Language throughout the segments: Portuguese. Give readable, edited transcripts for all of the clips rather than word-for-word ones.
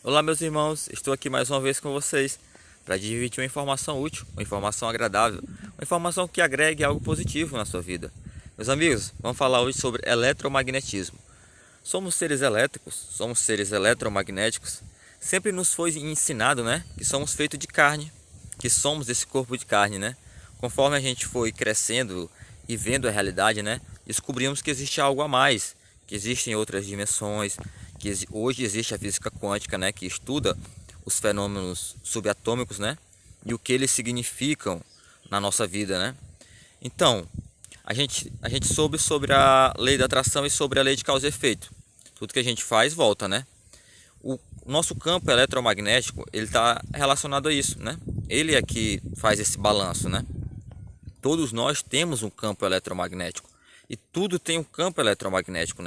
Olá, meus irmãos, estou aqui mais uma vez com vocês para dividir uma informação útil, uma informação agradável, uma informação que agregue algo positivo na sua vida. Meus amigos, vamos falar hoje sobre eletromagnetismo. Somos seres elétricos, somos seres eletromagnéticos. Sempre nos foi ensinado, que somos feitos de carne, que somos esse corpo de carne, Conforme a gente foi crescendo e vendo a realidade, descobrimos que existe algo a mais, que existem outras dimensões, que hoje existe a física quântica, que estuda os fenômenos subatômicos, e o que eles significam na nossa vida, Então, a gente soube sobre a lei da atração e sobre a lei de causa e efeito. Tudo que a gente faz volta, O nosso campo eletromagnético, ele está relacionado a isso, Ele é que faz esse balanço, Todos nós temos um campo eletromagnético e tudo tem um campo eletromagnético,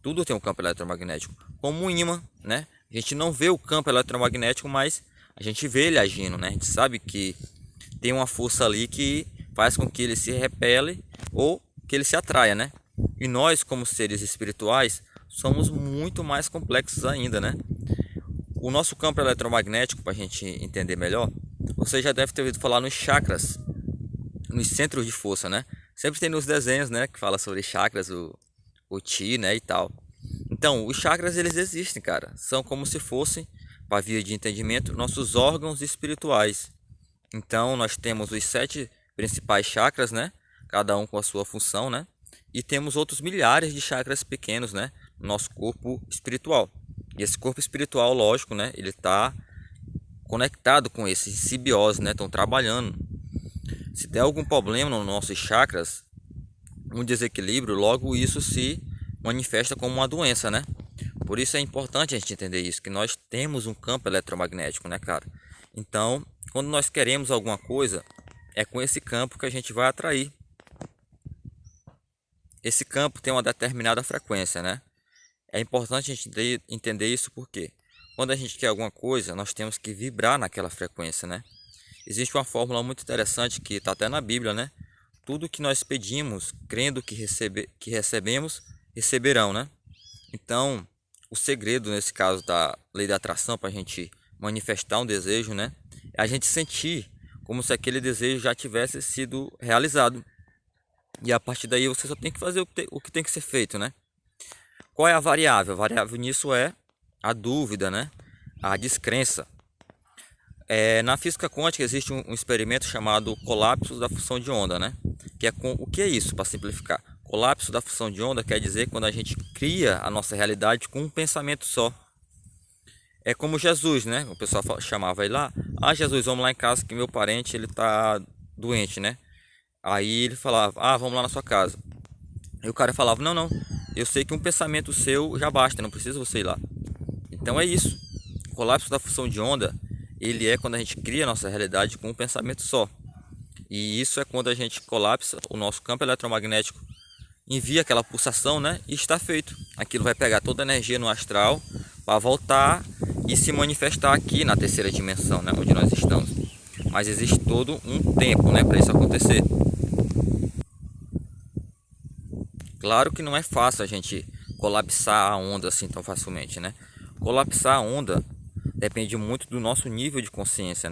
Tudo tem um campo eletromagnético, como um ímã, A gente não vê o campo eletromagnético, mas a gente vê ele agindo, A gente sabe que tem uma força ali que faz com que ele se repele ou que ele se atraia, E nós, como seres espirituais, somos muito mais complexos ainda, O nosso campo eletromagnético, para a gente entender melhor, você já deve ter ouvido falar nos chakras, nos centros de força, Sempre tem nos desenhos, que fala sobre chakras, o Chi, e tal. Então, os chakras, eles existem, cara. São como se fossem, para via de entendimento, nossos órgãos espirituais. Então, nós temos os 7 principais chakras, Cada um com a sua função, E temos outros milhares de chakras pequenos, No nosso corpo espiritual. E esse corpo espiritual, lógico, Ele está conectado com esse simbiose, Estão trabalhando. Se der algum problema nos nossos chakras, um desequilíbrio, logo isso se manifesta como uma doença, Por isso é importante a gente entender isso, que nós temos um campo eletromagnético, cara? Então, quando nós queremos alguma coisa, é com esse campo que a gente vai atrair. Esse campo tem uma determinada frequência, É importante a gente entender isso porque quando a gente quer alguma coisa, nós temos que vibrar naquela frequência, Existe uma fórmula muito interessante que está até na Bíblia, Tudo que nós pedimos, crendo que recebemos, receberão, Então, o segredo nesse caso da lei da atração para a gente manifestar um desejo, é a gente sentir como se aquele desejo já tivesse sido realizado. E a partir daí você só tem que fazer o que tem que ser feito, Qual é a variável? A variável nisso é a dúvida, A descrença. Na física quântica existe um experimento chamado colapso da função de onda, Que é o que é isso, para simplificar? Colapso da função de onda quer dizer quando a gente cria a nossa realidade com um pensamento só. É como Jesus, O pessoal chamava ele lá, Jesus, vamos lá em casa que meu parente ele tá doente, Aí ele falava, vamos lá na sua casa. E o cara falava, não, eu sei que um pensamento seu já basta, não precisa você ir lá. Então é isso. O colapso da função de onda, ele é quando a gente cria a nossa realidade com um pensamento só. E isso é quando a gente colapsa o nosso campo eletromagnético, envia aquela pulsação, e está feito. Aquilo vai pegar toda a energia no astral para voltar e se manifestar aqui na terceira dimensão, onde nós estamos. Mas existe todo um tempo, para isso acontecer. Claro que não é fácil a gente colapsar a onda assim tão facilmente, Colapsar a onda depende muito do nosso nível de consciência,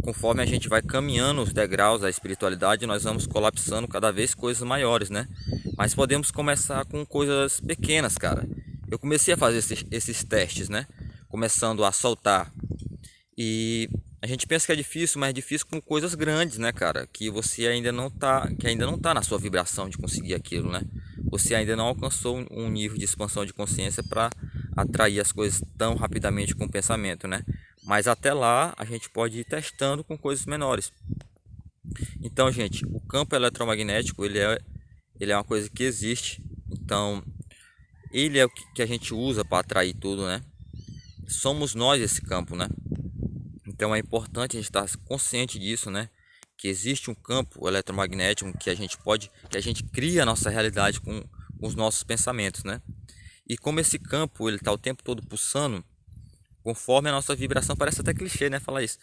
Conforme a gente vai caminhando os degraus da espiritualidade, nós vamos colapsando cada vez coisas maiores, Mas podemos começar com coisas pequenas, cara. Eu comecei a fazer esses testes, Começando a soltar. E a gente pensa que é difícil, mas é difícil com coisas grandes, cara? Que você ainda não tá na sua vibração de conseguir aquilo, Você ainda não alcançou um nível de expansão de consciência para atrair as coisas tão rapidamente com o pensamento, Mas até lá a gente pode ir testando com coisas menores. Então, gente, o campo eletromagnético ele é uma coisa que existe. Então, ele é o que a gente usa para atrair tudo, Somos nós esse campo, Então é importante a gente estar consciente disso, Que existe um campo eletromagnético que a gente cria a nossa realidade com os nossos pensamentos, E como esse campo ele está o tempo todo pulsando, conforme a nossa vibração, parece até clichê, falar isso.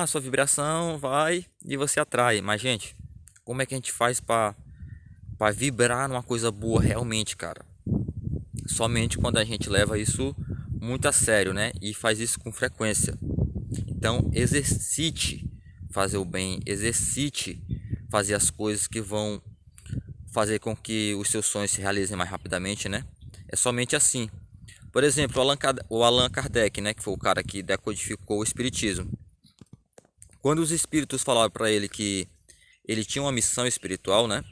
Sua vibração vai e você atrai. Mas, gente, como é que a gente faz para vibrar numa coisa boa realmente, cara? Somente quando a gente leva isso muito a sério, né? E faz isso com frequência. Então, exercite fazer o bem, exercite fazer as coisas que vão fazer com que os seus sonhos se realizem mais rapidamente, né? É somente assim. Por exemplo, o Allan Kardec, né, que foi o cara que decodificou o espiritismo. Quando os espíritos falaram para ele que ele tinha uma missão espiritual, né?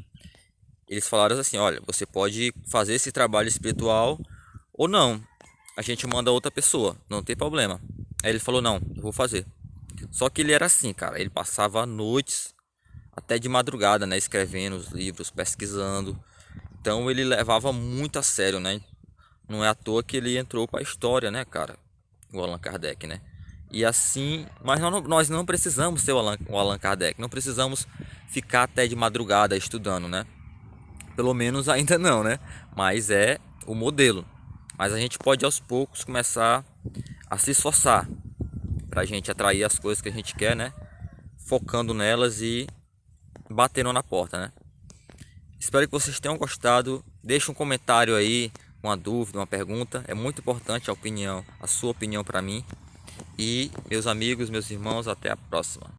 Eles falaram assim: olha, você pode fazer esse trabalho espiritual ou não. A gente manda outra pessoa, não tem problema. Aí ele falou: não, eu vou fazer. Só que ele era assim, cara. Ele passava noites, até de madrugada, né? Escrevendo os livros, pesquisando. Então ele levava muito a sério, né? Não é à toa que ele entrou para a história, né, cara? O Allan Kardec, né? E assim, mas nós não precisamos ser o Allan Kardec. Não precisamos ficar até de madrugada estudando, né? Pelo menos ainda não, né? Mas é o modelo. Mas a gente pode aos poucos começar a se esforçar para a gente atrair as coisas que a gente quer, né? Focando nelas e batendo na porta, né? Espero que vocês tenham gostado. Deixe um comentário aí, uma dúvida, uma pergunta. É muito importante a sua opinião para mim. E meus amigos, meus irmãos, até a próxima.